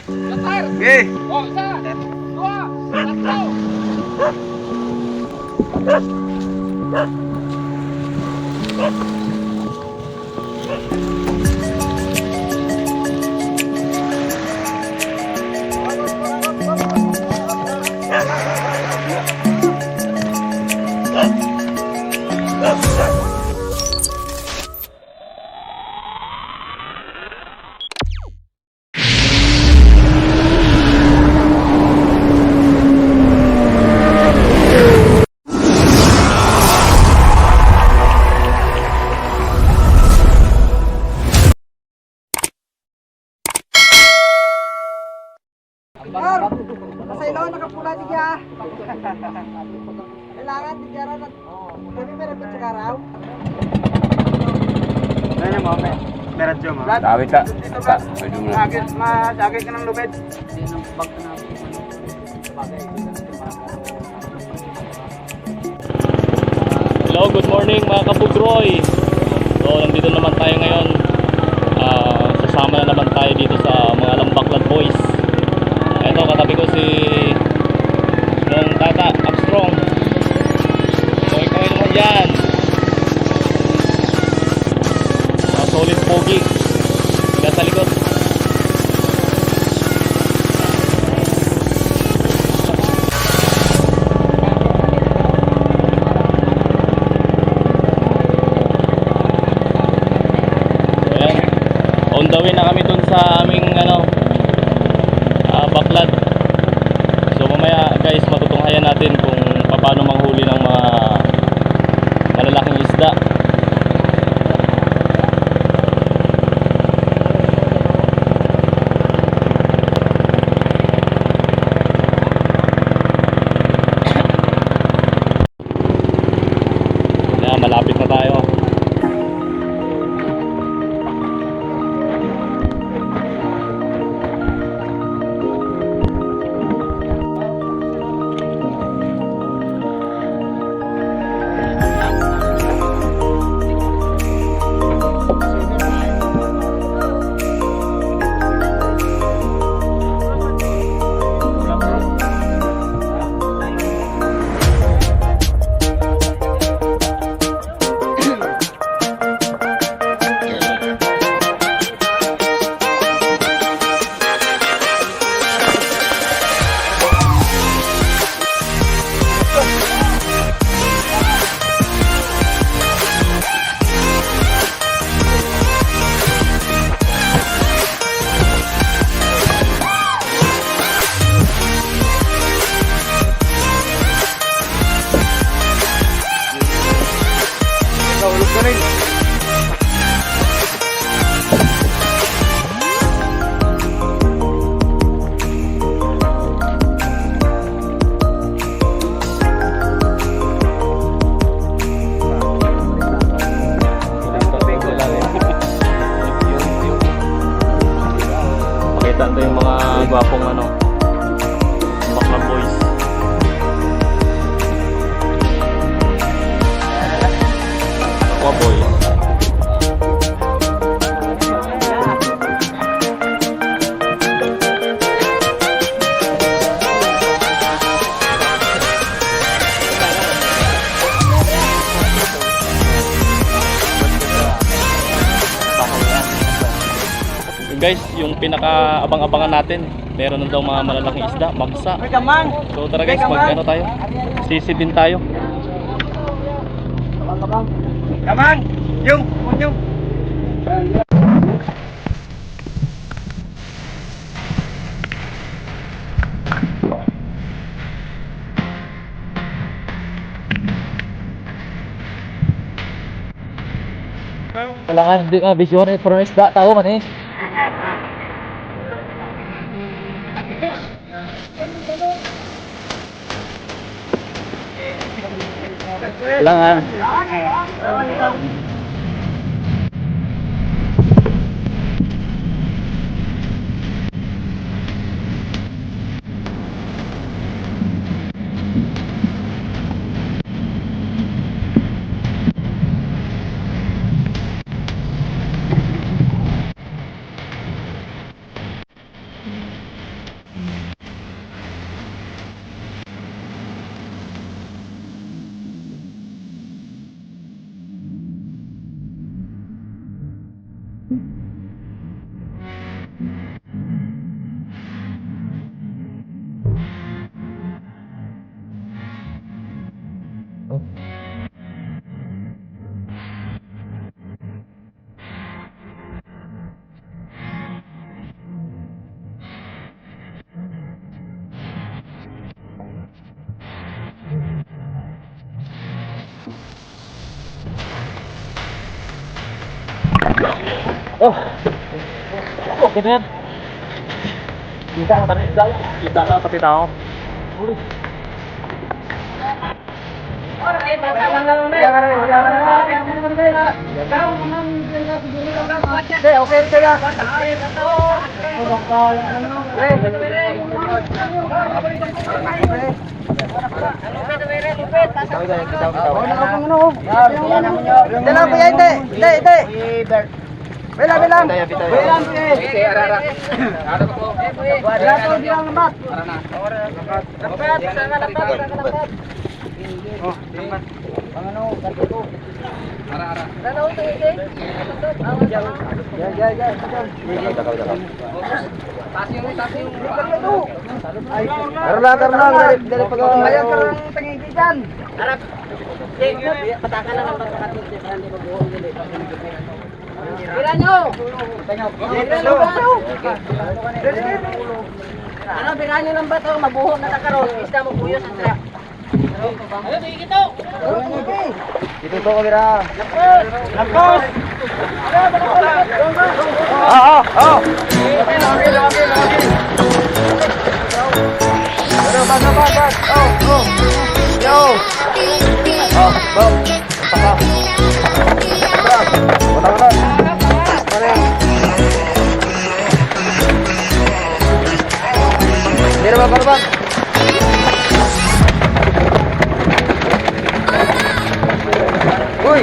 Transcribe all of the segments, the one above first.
Okay. O, isa, dua, tatlo. Mar, nasa ilaw nakapula di kya. Kailangan di kya rin. Kami meron sa karaw. Ano mo, meron dyan mo. Dawit ka. Pwede mo na. Masagay ka ng lubid. Hello, good morning mga kabugroy. So, nandito naman tayo ngayon. Sasama na naman tayo dito sa mga Lambaklat Boys. Ito, katabi ko si Nung Tata Armstrong. So, ikaw naman dyan. Solid pogi. Kaya sa likod. On the way na kami dun sa aming baklad. So mamaya guys, matutunghayan natin kung paano manghuli ng mga malalaking isda. Kaya malapit na tayo. Nahulog ka rin. Pakita ito yung mga gwapong Bakla Boys. Aqua Boy. Guys, yung pinaka-abang-abangan natin, meron na daw mga malalaking isda, magsa. So tara guys, mag-ano tayo? Sisi din tayo. Kamang! Yung! Kailangan din vision for isda, tao man eh. Kailangan. Oh. Okay na yan. Kita ka pati tao. Kita ka pati tao. Okay, kaya. Dala ko yan, hindi. Bilang. Bilang, dari pegawai pengidikan. Harap. Patakan na lang para hindi magbuhong dili. Pila nyo. Ano biranyo lang ba to? Mabuhong na ta karon. Isda mo buyo sa tra. Ano dito? Dito to kamera. Lakos. Oh. Bag. Oh. Yo. Oh. Wala. Pare. Dito ba korban? Uy.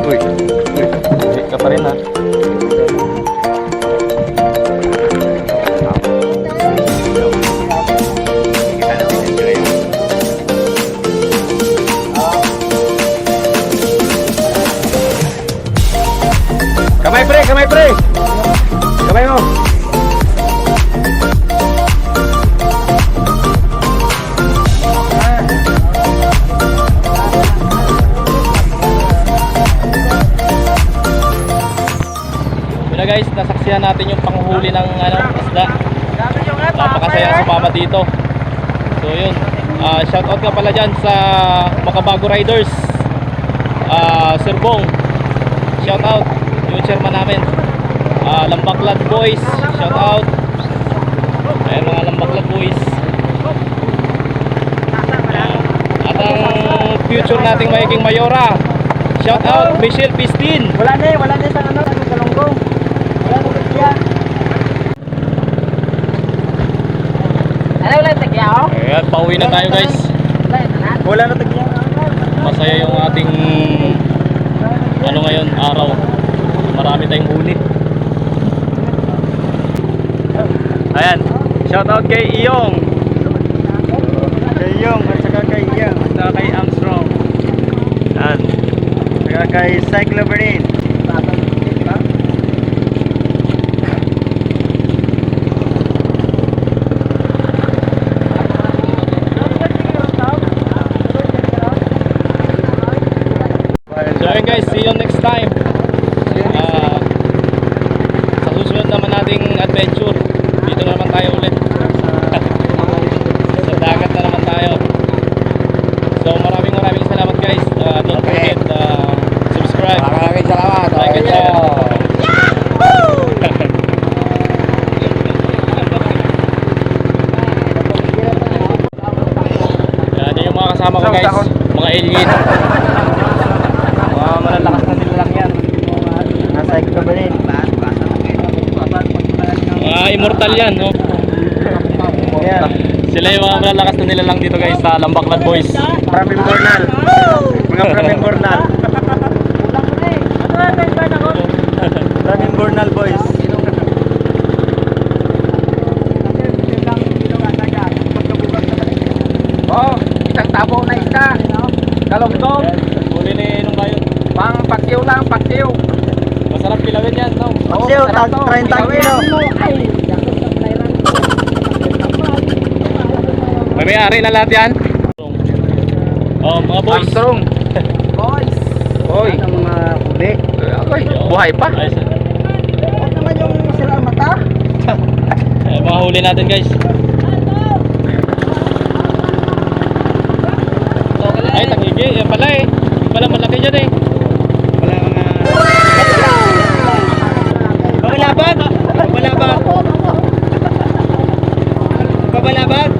Uy. Hit ka pa rin ha. Kamay pre. Kamay mo. Yun na guys, nasaksihan natin yung panghuhuli ng isda. Napakasaya sumama dito. So yun, shoutout nga pala dyan sa Makabago Riders, Sir Bong, shoutout yung chairman namin. Lambaklat Boys, shoutout. Ayan mga Lambaklat Boys. At ang future nating magiging mayora, shoutout Michelle Pistin. Wala na sa ano, sa Galunggong. Wala na siya. Wala tagyaw. Ayan, pauwi na tayo guys. Wala na tagyaw. Masaya yung ating ngayon, araw. Marami tayong huli. Ayan, shoutout kay Iyong. Kay Iyong at saka kay Iyong. At saka kay Armstrong. Ayan. Saka kay Cycloberine. So ayun guys, see you next time. Sa susunod naman nating adventure, dito naman tayo kasama ko guys, mga alien. Mga malalakas na nila lang yan. Nasa ikaw ba rin? Mga immortal yan, no? Yan. Sila yung mga malalakas na nila lang dito guys sa Lambaklad Boys. Maraming bornal. Mga maraming bornal. Maraming bornal boys. Oh, isang tabo na isda. Galong-dong. Huli ni nung bayo. Pang paksiw lang, paksiw. Masarap pilawin yan, no? Paksiw, sarap to. 30 kilo. May-ari na lahat yan. Oh, mga boys. Armstrong. Boys. Hoy. Ang mga huli. Ako'y buhay pa. Ayos. Huwag naman yung sila ang mata. Mga huli natin guys. Ay, tagigi. Yan pala eh. Yan pala malaki dyan eh. Wala mga... Pabalabag! Pabalabag! Pabalabag!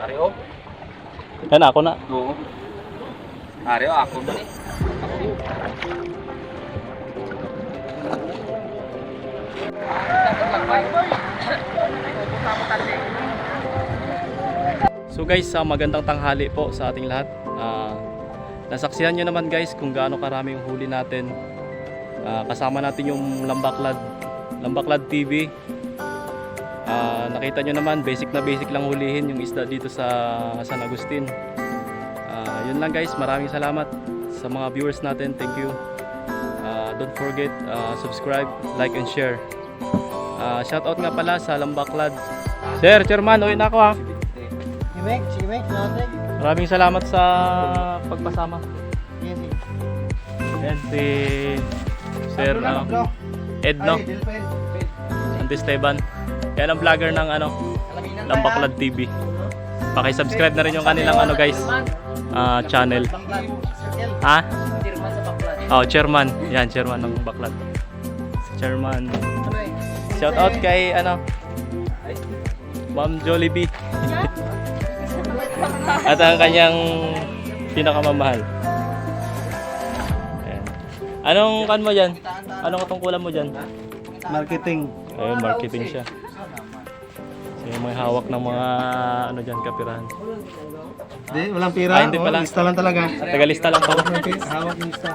Ario. Yan ako na. Oo. Ario ako na eh. So guys, magandang tanghali po sa ating lahat. Nasaksihan nyo naman guys kung gaano karami yung huli natin. Kasama natin yung Lambaklad TV. Nakita nyo naman, basic na basic lang hulihin yung isda dito sa San Agustin. Yun lang guys, maraming salamat sa mga viewers natin. Thank you. Don't forget, subscribe, like and share. Shoutout nga pala sa Lambaklad. Sir, chairman, uwi na ako ha. Sige, natin. Maraming salamat sa pagpasama. Yes, Yan si Sir Ed, no? Esteban. Yan ang vlogger ng Lambaklad TV. Paki-subscribe na rin yung kanilang guys, channel. Ha? Oh, chairman. Yan, chairman ng Baklad. Chairman. Shout out kay Ma'am Jollibee. At ang kanyang pinakamamahal. Ayan. Anong kan mo dyan? Anong katungkulan mo dyan? Marketing. Ayun, marketing siya. So yung may hawak ng mga dyan, kapirahan. Hindi, walang pira. Ah, hindi pala. Lista lang talaga. Tagalista lang pala. Hawak ng lista.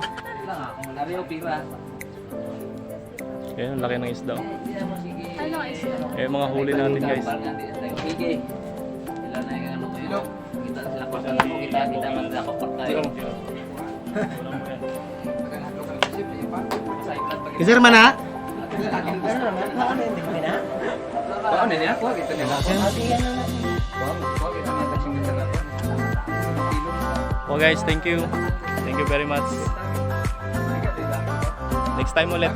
Ayun, ang laki ng isda. Eh, mga huli natin guys. Kisir man ha? Ano niya? Kuha kita nila. Oh guys, thank you. Thank you very much. Next time ulit.